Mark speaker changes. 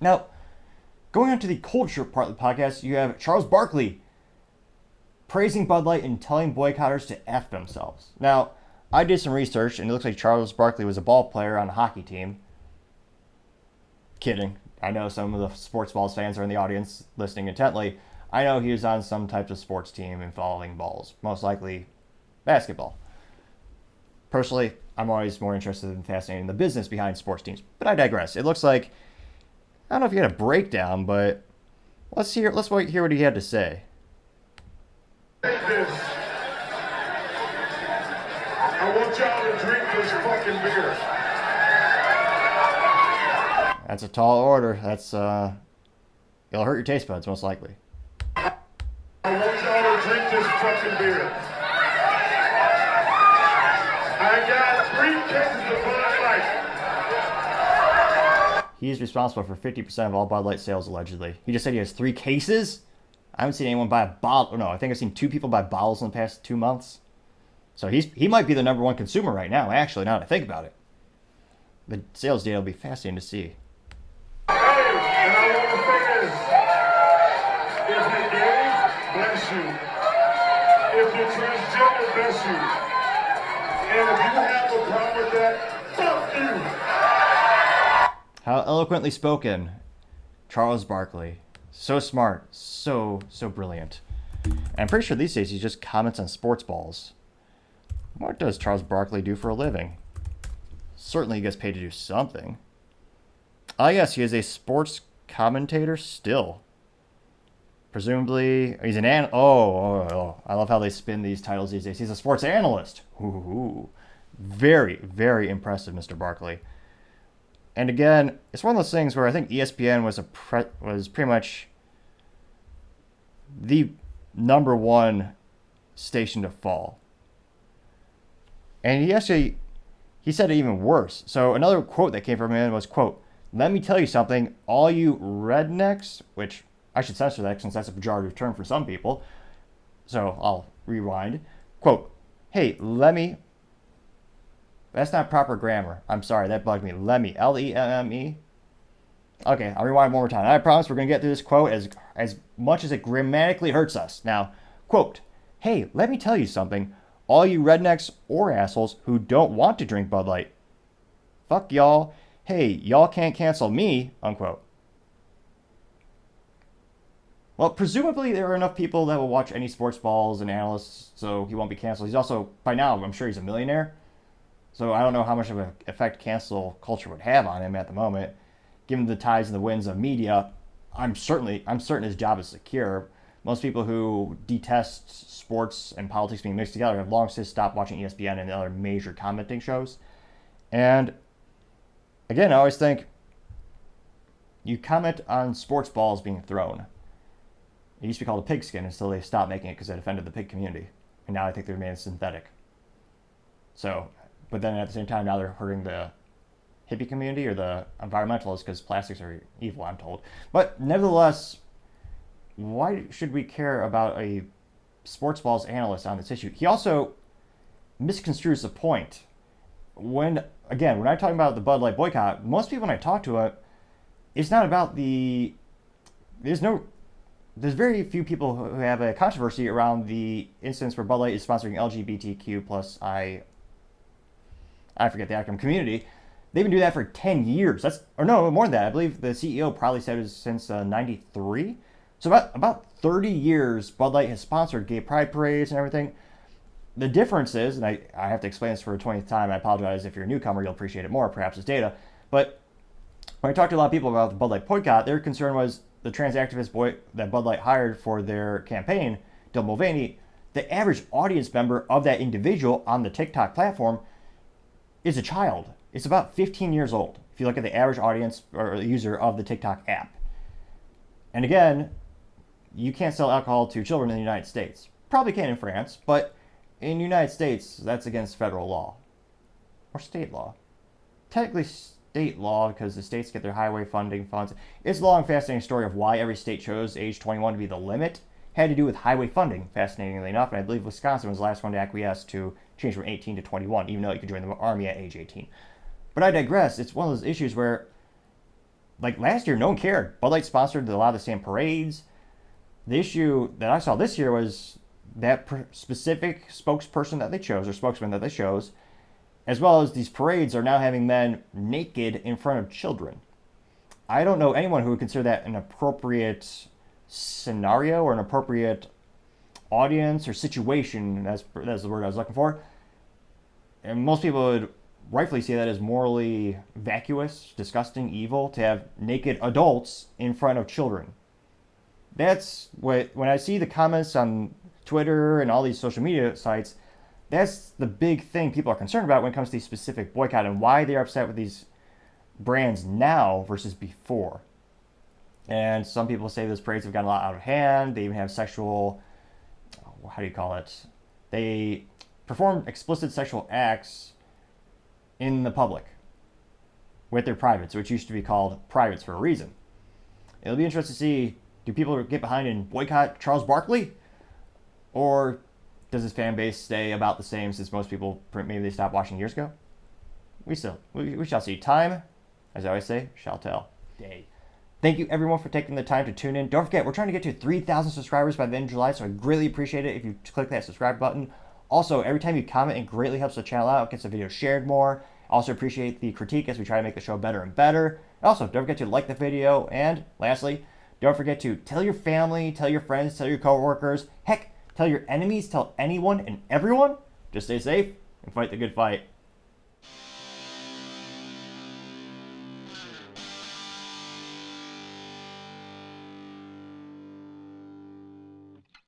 Speaker 1: Now, going on to the culture part of the podcast, you have Charles Barkley praising Bud Light and telling boycotters to F themselves. Now, I did some research, and it looks like Charles Barkley was a ball player on a hockey team. Kidding. I know some of the sports balls fans are in the audience listening intently. I know he was on some type of sports team involving balls, most likely basketball. Personally, I'm always more interested in fascinating the business behind sports teams, but I digress. It looks like, I don't know if he had a breakdown, but let's hear what he had to say.
Speaker 2: I want y'all to drink this fucking beer.
Speaker 1: That's a tall order. That's it'll hurt your taste buds most likely.
Speaker 2: I want y'all to drink this fucking beer. I got 3 cases of Bud Light.
Speaker 1: He's responsible for 50% of all Bud Light sales, allegedly. He just said he has 3 cases? I haven't seen anyone buy a bottle. No, I think I've seen 2 people buy bottles in the past 2 months. So he might be the number 1 consumer right now, actually, now that I think about it. The sales data will be fascinating to see.
Speaker 2: Hey, and I want to say this. If you're gay, bless you. If you're transgender, bless you. And if you have a problem with that, fuck you.
Speaker 1: How eloquently spoken, Charles Barkley. So smart, so brilliant. And I'm pretty sure these days he just comments on sports balls. What does Charles Barkley do for a living? Certainly he gets paid to do something. I guess he is a sports commentator still. Presumably, he's an I love how they spin these titles these days. He's a sports analyst. Ooh. Very, very impressive, Mr. Barkley. And again, it's one of those things where I think ESPN was pretty much the number 1 station to fall. And he said it even worse. So another quote that came from him was, quote, "Let me tell you something, all you rednecks," which I should censor that since that's a pejorative term for some people. So I'll rewind. Quote, "Hey, that's not proper grammar. I'm sorry, that bugged me. Lemmy, Lemme. Okay, I'll rewind one more time. I promise we're going to get through this quote as much as it grammatically hurts us. Now, quote, "Hey, let me tell you something. All you rednecks or assholes who don't want to drink Bud Light. Fuck y'all. Hey, y'all can't cancel me," unquote. Well, presumably there are enough people that will watch any sports balls and analysts, so he won't be canceled. He's also, by now, I'm sure he's a millionaire. So I don't know how much of an effect cancel culture would have on him at the moment. Given the ties and the winds of media, I'm certain his job is secure. Most people who detest sports and politics being mixed together have long since stopped watching ESPN and other major commenting shows. And again, I always think you comment on sports balls being thrown. It used to be called a pigskin until they stopped making it because it offended the pig community. And now I think they're made synthetic. So, but then at the same time, now they're hurting the hippie community or the environmentalists because plastics are evil, I'm told. But nevertheless, why should we care about a sports balls analyst on this issue? He also misconstrues the point. When I'm talking about the Bud Light boycott, most people when I talk to it, it's not about the... There's very few people who have a controversy around the instance where Bud Light is sponsoring LGBTQ plus I forget the acronym, community. They've been doing that for 10 years. More than that. I believe the CEO probably said it was since 93. So about 30 years, Bud Light has sponsored gay pride parades and everything. The difference is, and I have to explain this for a 20th time, I apologize if you're a newcomer, you'll appreciate it more, perhaps as data. But when I talked to a lot of people about the Bud Light boycott, their concern was the trans activist that Bud Light hired for their campaign, Dylan Mulvaney. The average audience member of that individual on the TikTok platform is a child. It's about 15 years old, if you look at the average audience or user of the TikTok app. And again, you can't sell alcohol to children in the United States. Probably can in France, but in the United States, that's against federal law. Or state law. Technically state law, because the states get their highway funding funds. It's a long, fascinating story of why every state chose age 21 to be the limit. Had to do with highway funding, fascinatingly enough, and I believe Wisconsin was the last one to acquiesce to change from 18 to 21, even though you could join the Army at age 18. But I digress. It's one of those issues where like last year, no one cared. Bud Light sponsored a lot of the same parades. The issue that I saw this year was that specific spokesperson that they chose, or spokesman that they chose, as well as these parades are now having men naked in front of children. I don't know anyone who would consider that an appropriate scenario or an appropriate audience or situation. That's the word I was looking for. And most people would rightfully see that as morally vacuous, disgusting, evil to have naked adults in front of children. That's what, when I see the comments on Twitter and all these social media sites, that's the big thing people are concerned about when it comes to these specific boycott and why they're upset with these brands now versus before. And some people say those parades have gotten a lot out of hand. They even have sexual, how do you call it? They perform explicit sexual acts in the public with their privates, which used to be called privates for a reason. It'll be interesting to see, do people get behind and boycott Charles Barkley? Or does his fan base stay about the same since most people, maybe they stopped watching years ago? We shall see. Time, as I always say, shall tell. Day. Thank you everyone for taking the time to tune in. Don't forget, we're trying to get to 3,000 subscribers by the end of July, so I'd greatly appreciate it if you click that subscribe button. Also, every time you comment, it greatly helps the channel out. It gets the video shared more. I also appreciate the critique as we try to make the show better and better. Also, don't forget to like the video. And lastly, don't forget to tell your family, tell your friends, tell your coworkers. Heck, tell your enemies, tell anyone and everyone. Just stay safe and fight the good fight.